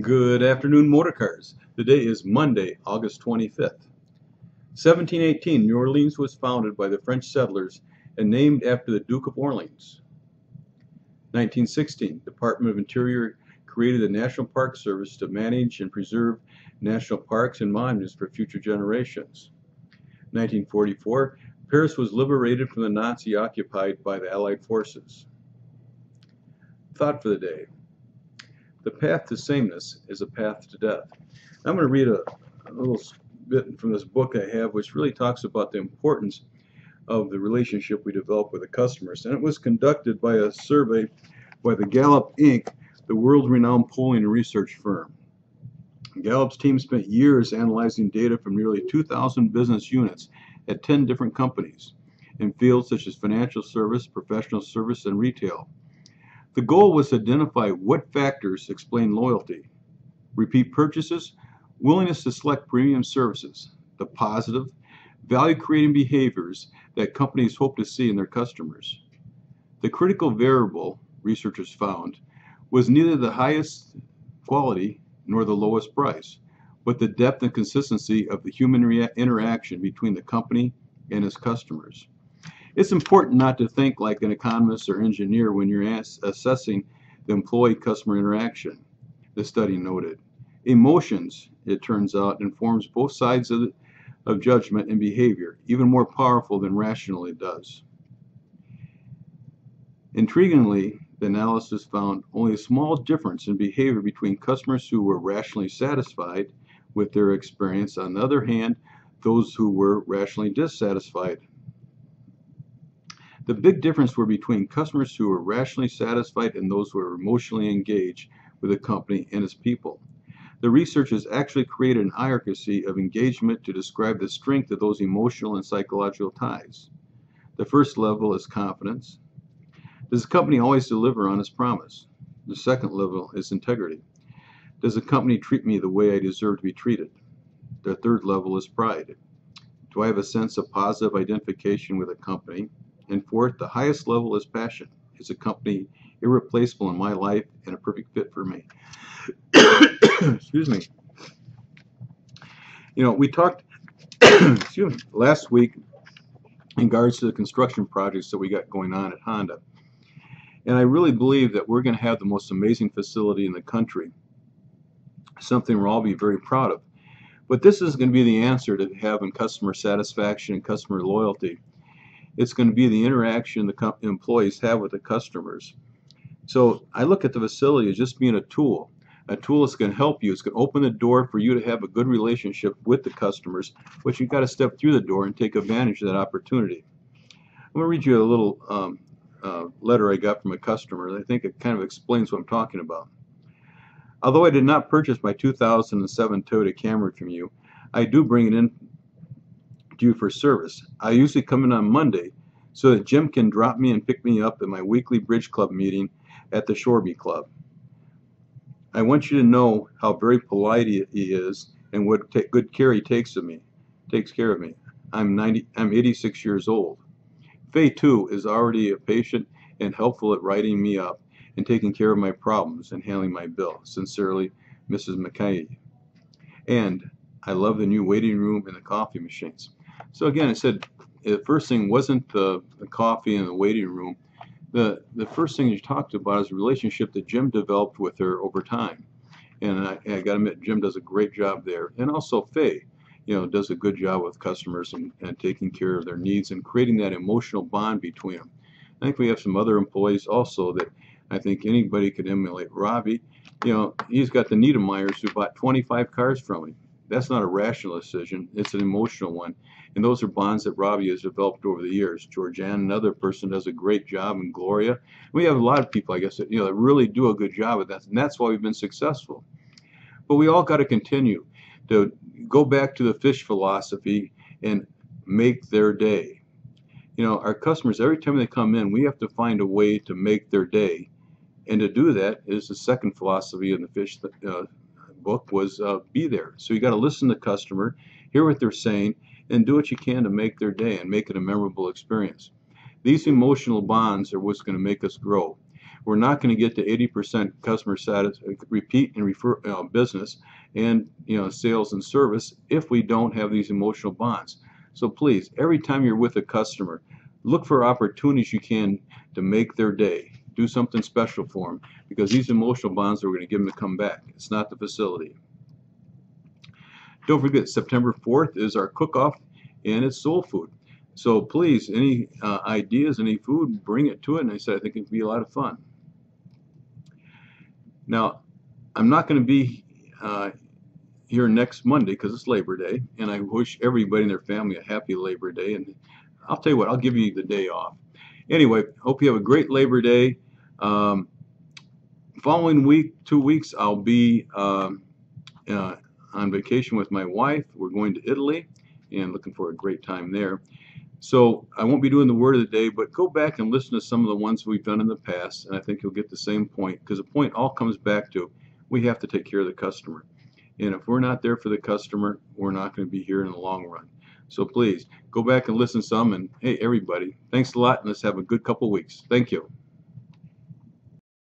Good afternoon, motorcars. Today is Monday, August 25th. 1718, New Orleans was founded by the French settlers and named after the Duke of Orleans. 1916, Department of Interior created the National Park Service to manage and preserve national parks and monuments for future generations. 1944, Paris was liberated from the Nazi occupied by the Allied forces. Thought for the day. The path to sameness is a path to death. I'm going to read a little bit from this book I have, which really talks about the importance of the relationship we develop with the customers. And it was conducted by a survey by the Gallup Inc., the world-renowned polling and research firm. Gallup's team spent years analyzing data from nearly 2,000 business units at 10 different companies in fields such as financial service, professional service, and retail. The goal was to identify what factors explain loyalty, repeat purchases, willingness to select premium services, the positive, value-creating behaviors that companies hope to see in their customers. The critical variable, researchers found, was neither the highest quality nor the lowest price, but the depth and consistency of the human interaction between the company and its customers. It's important not to think like an economist or engineer when you're assessing the employee-customer interaction, the study noted. Emotions, it turns out, informs both sides of judgment and behavior, even more powerful than rationally does. Intriguingly, the analysis found only a small difference in behavior between customers who were rationally satisfied with their experience, on the other hand, those who were rationally dissatisfied. The big difference were between customers who were rationally satisfied and those who were emotionally engaged with the company and its people. The researchers actually created an hierarchy of engagement to describe the strength of those emotional and psychological ties. The first level is confidence. Does the company always deliver on its promise? The second level is integrity. Does the company treat me the way I deserve to be treated? The third level is pride. Do I have a sense of positive identification with a company? And fourth, the highest level is passion. Is a company irreplaceable in my life and a perfect fit for me? Excuse me. You know, we talked last week in regards to the construction projects that we got going on at Honda. And I really believe that we're going to have the most amazing facility in the country, something we'll all be very proud of. But this is going to be the answer to having customer satisfaction and customer loyalty. It's going to be the interaction the employees have with the customers. So I look at the facility as just being a tool that's going to help you. It's going to open the door for you to have a good relationship with the customers, but you've got to step through the door and take advantage of that opportunity. I'm going to read you a little letter I got from a customer. I think it kind of explains what I'm talking about. Although I did not purchase my 2007 Toyota Camry from you, I do bring it in to you for service. I usually come in on Monday so that Jim can drop me and pick me up at my weekly bridge club meeting at the Shoreby Club. I want you to know how very polite he is and what good care he takes of me. Takes care of me. I'm 86 years old. Faye too is already a patient and helpful at writing me up and taking care of my problems and handling my bill. Sincerely, Mrs. McKay. And I love the new waiting room and the coffee machines. So again, I said the first thing wasn't the coffee and the waiting room. The first thing you talked about is the relationship that Jim developed with her over time. And I got to admit, Jim does a great job there. And also Faye, you know, does a good job with customers and taking care of their needs and creating that emotional bond between them. I think we have some other employees also that I think anybody could emulate. Robbie, you know, he's got the Niedermeyers who bought 25 cars from him. That's not a rational decision. It's an emotional one. And those are bonds that Robbie has developed over the years. Georgianne, another person, does a great job, and Gloria. We have a lot of people, I guess, that, you know, that really do a good job at that, and that's why we've been successful. But we all got to continue to go back to the fish philosophy and make their day. You know, our customers, every time they come in, we have to find a way to make their day. And to do that is the second philosophy in the fish book was be there. So you got to listen to the customer, hear what they're saying, and do what you can to make their day and make it a memorable experience. These emotional bonds are what's going to make us grow. We're not going to get to 80% customer repeat and refer business and sales and service if we don't have these emotional bonds. So please, every time you're with a customer, look for opportunities you can to make their day. Do something special for them, because these emotional bonds are going to get them to come back. It's not the facility. Don't forget, September 4th is our cook-off, and it's soul food. So please, any ideas, any food, bring it to it. And I said I think it would be a lot of fun. Now, I'm not going to be here next Monday because it's Labor Day, and I wish everybody and their family a happy Labor Day. And I'll tell you what, I'll give you the day off. Anyway, hope you have a great Labor Day. Following week, 2 weeks, I'll be on vacation with my wife. We're going to Italy and looking for a great time there. So I won't be doing the word of the day, but go back and listen to some of the ones we've done in the past, and I think you'll get the same point, because the point all comes back to we have to take care of the customer. And if we're not there for the customer, we're not going to be here in the long run. So please, go back and listen some, and hey, everybody, thanks a lot, and let's have a good couple weeks. Thank you.